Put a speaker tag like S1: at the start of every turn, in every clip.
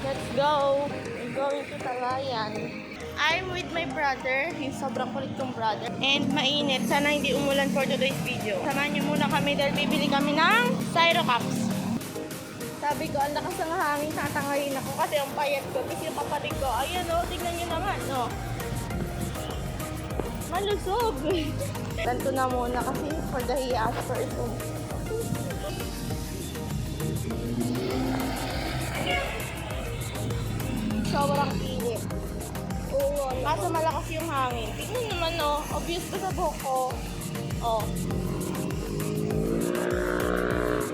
S1: Let's go! We're going to Talayan. I'm with my brother. He's sobrang kulit kong brother. And mainit. Sana hindi umulan for today's video. Samahan niyo muna kami dahil bibili kami ng Syro Cups. Sabi ko, ang lakas ng hangin, tatangayin ako kasi ang payat ko. Kasi yung kapatid ko, ayan o, tignan nyo naman, no? Malusog! Tanto na muna kasi for the hias person. Sobrang init. Oo, kaso malakas yung hangin. Tignan naman, no? Obvious ko sa buhok ko. Oh.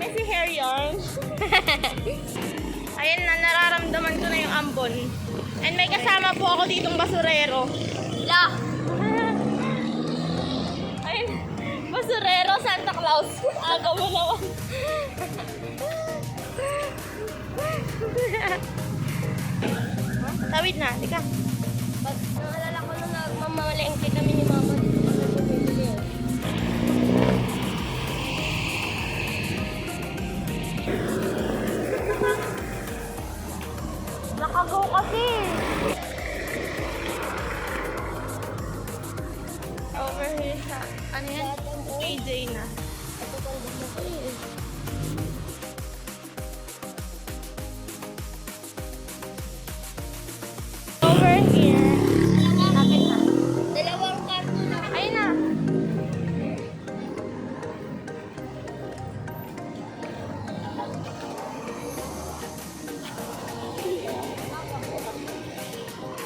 S1: Messy hair yarn. Ayan na, nararamdaman ko na yung ambon. And may kasama po ako ditong basurero. La! Ayun, basurero, Santa Claus. Aga mo naman. Tawid na, tika.
S2: Naalala ko nung nagmamalengke kami ni Mama.
S1: Nakagaw kasi. Over here sa, ano yan? AJ na.
S2: Ito pang gusto ko eh.
S1: Over here. Kapit na.
S2: Dalawang karto na.
S1: Ayun na.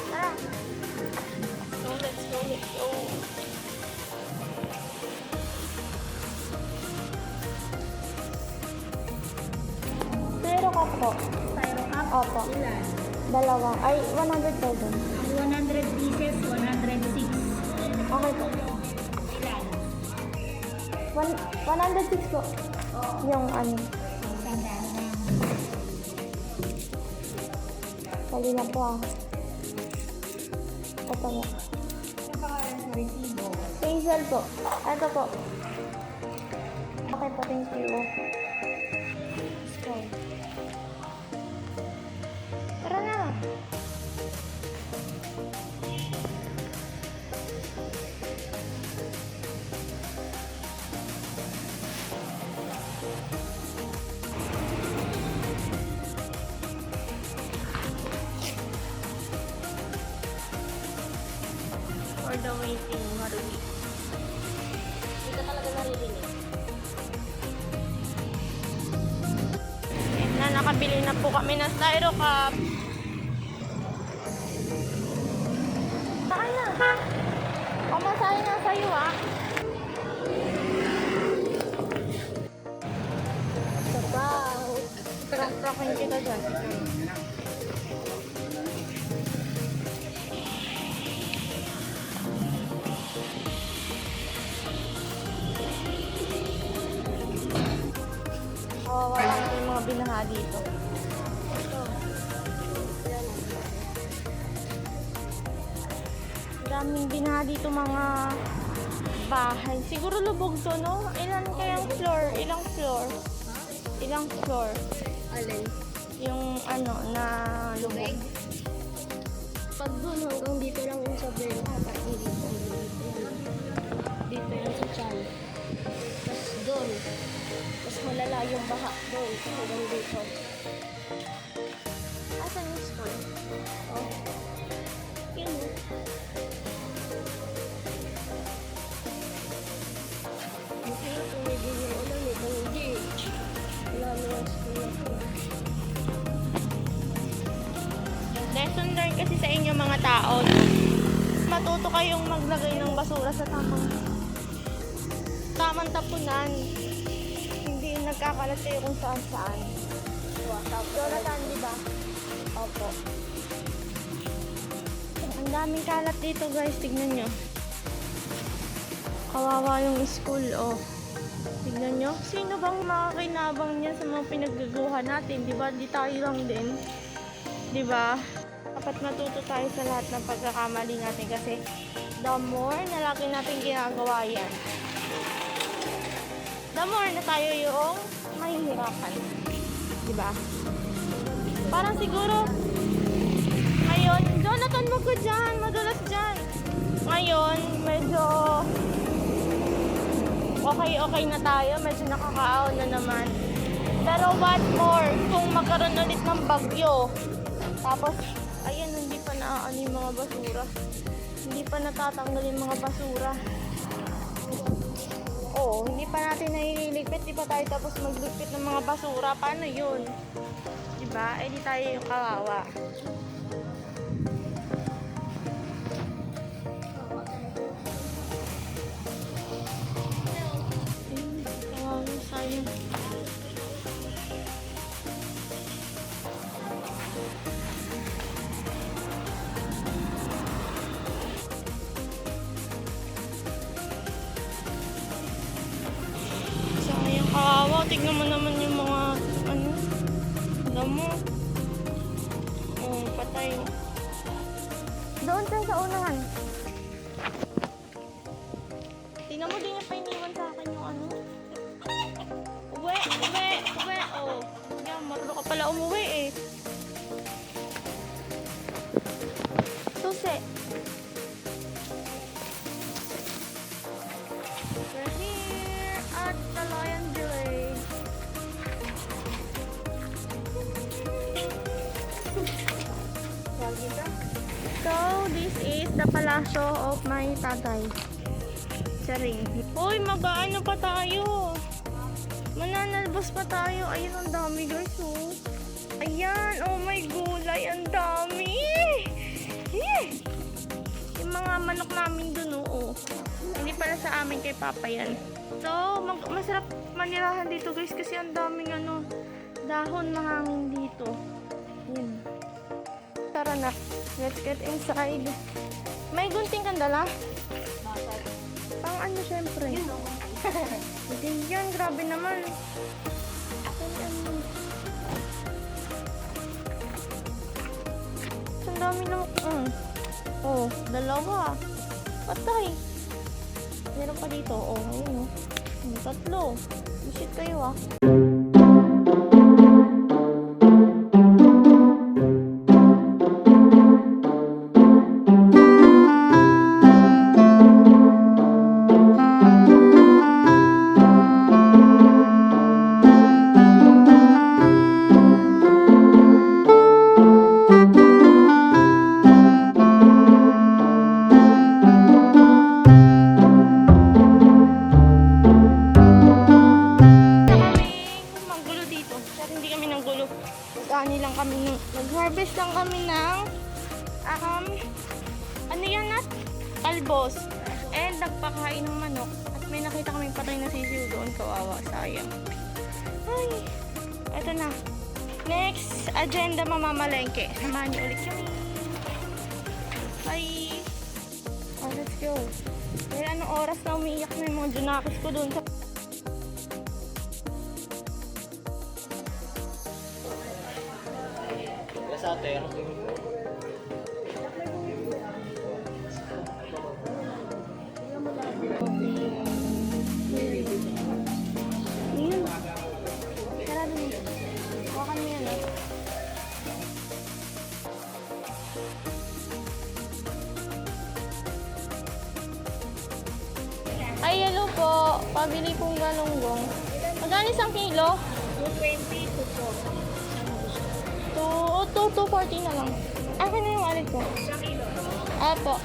S1: Tara. Let's go, let's go. Syro Cup po.
S2: Syro Cup.
S1: Opo.
S2: Ilan?
S1: Dalawang. Ay, 100,000.
S2: Ang 100 pieces, 106.
S1: Okay po.
S2: Ilan?
S1: 106 po. Yung ano.
S2: Tandaan na.
S1: Sali na po ah. Ito po.
S2: Yung pangalan sa resibo.
S1: Hazel po. Ito po. Okay po, thank you. Let's go. Tara na. For the waiting, Marui.
S2: Hindi ka talaga naririnig.
S1: Na nakabili na po kami ng Syro Cup. Saan na? Pamasahe na sa'yo ah.
S2: Sabaw.
S1: Prank-prankin kita dyan. Kawawa lang yung mga binaha dito. Daming binaha dito mga bahay. Siguro lubog to, no? Ilan kayang floor? Ilang floor? Ilang floor?
S2: Alin?
S1: Yung ano na lubog.
S2: Pag doon hanggang dito lang yung sa brain, dapat dito. Dito yung sa chan. Tapos doon. Tapos malala yung baha doon hanggang dito.
S1: Asan yung school?
S2: Oh. Yun. Kasi tumigil yung ulan eh. Kung hindi, wala na yung school na to.
S1: Lesson learned kasi sa inyo mga tao. Matuto kayong maglagay ng basura sa tamang tapunan. Hindi yung nagkakalat kayo kung saan saan. Jonathan, di ba? Opo. Ang daming kalat dito guys, tignan nyo. Kawawa yung school, oh. Tignan nyo. Sino bang makakinabang niya sa mga pinaggagawa natin? Di ba? Di tayo lang din. Di ba? Dapat matuto tayo sa lahat ng pagkakamali natin kasi the more na lagi natin ginagawa yan, the more na tayo yung mahihirapan. Diba? Parang siguro Ngayon, Jonathan, wag ko dyan. Madulas dyan. Ngayon, medyo okay na tayo. Medyo nakakaahon na naman. Pero what more kung magkaroon ulit ng bagyo. Tapos, ayan, hindi pa naaano yung mga basura. Hindi pa natatanggal yung mga basura. Oo, hindi pa natin nailigpit. Di pa tayo tapos magligpit ng mga basura. Paano yun? Diba? Eh, di tayo yung kawawa. Kawawa sayang. Sayang, kawawa. Tignan mo naman yung mga ano, damo. Oh, patay. Doon tayo sa unahan. Tingnan mo din yung painiwan sa akin yung ano. Uwi. Oh, yan, marunong ka pala umuwi eh. Susi. We're here at the Lion Village. So, this is the palasyo of my tatay. Charing. Uy, mag-aano pa tayo. Mananalbos pa tayo. Ayun, ang dami guys, oh. Ayan, oh my gulay, ang dami. Yung mga manok namin dun, oh. Hindi pala sa amin kay Papa yan. So, masarap manirahan dito guys kasi ang daming ano, dahon mahangin dito. Yun. Tara na, let's get inside. May gunting kang dala? Pang ano syempre? Hindi yan, grabe naman. Ang dami lang. Oh, dalawa. Patay. Meron pa dito. Oh, ayun oh. Tatlo. Visit kayo ah. Nag-harvest lang kami ng ano yan nat? Talbos. And nagpakain ng manok. At may nakita kaming patay na sisiw doon. Kawawa, sayang. Ay, eto na. Next agenda, mamamalengke. Samahan niyo ulit kami. Bye! Oh, let's go. Dahil anong oras na umiiyak na yung mga junakis ko doon sa
S3: sa atin.
S1: Yun. Sarado mo. Hawakan mo yan ah. Ay, hello po. Pabili pong galunggong. Magkano isang kilo?
S2: 220 to
S1: 240 na lang. Akin na yung wallet ko.
S2: sa kilo.
S1: Apo.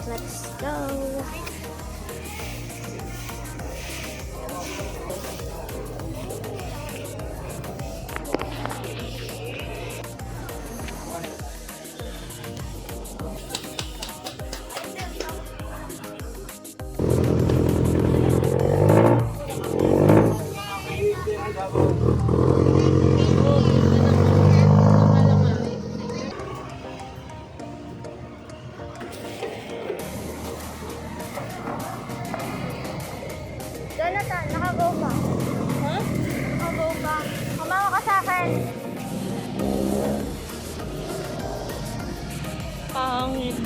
S1: Let's go. yan. Pangit.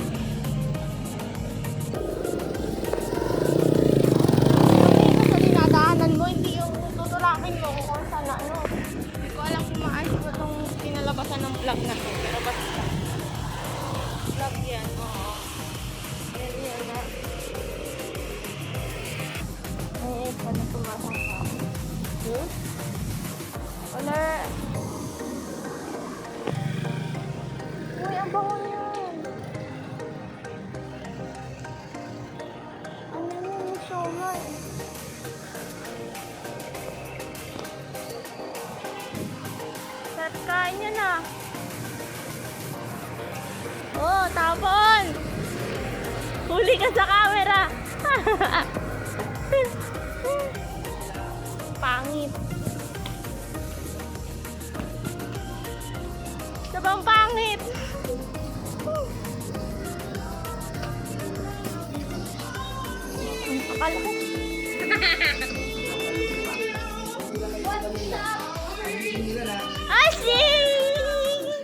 S1: Yung sa dinadaanan mo, hindi yung tutulakin mo kung saan na ano. Hindi ko alam kung maayos ba itong pinalabasan ng vlog na to. Pero basta. Vlog yan, oo. Yan na. Ay, paano tumasang pa? Wala. Uy, ang bango niyan. Ano yun yung siomay? Sarap kain yan ah. Oh, tapon! Huli ka sa camera! Pangit. Sabang pangit. Akala ko. Ay,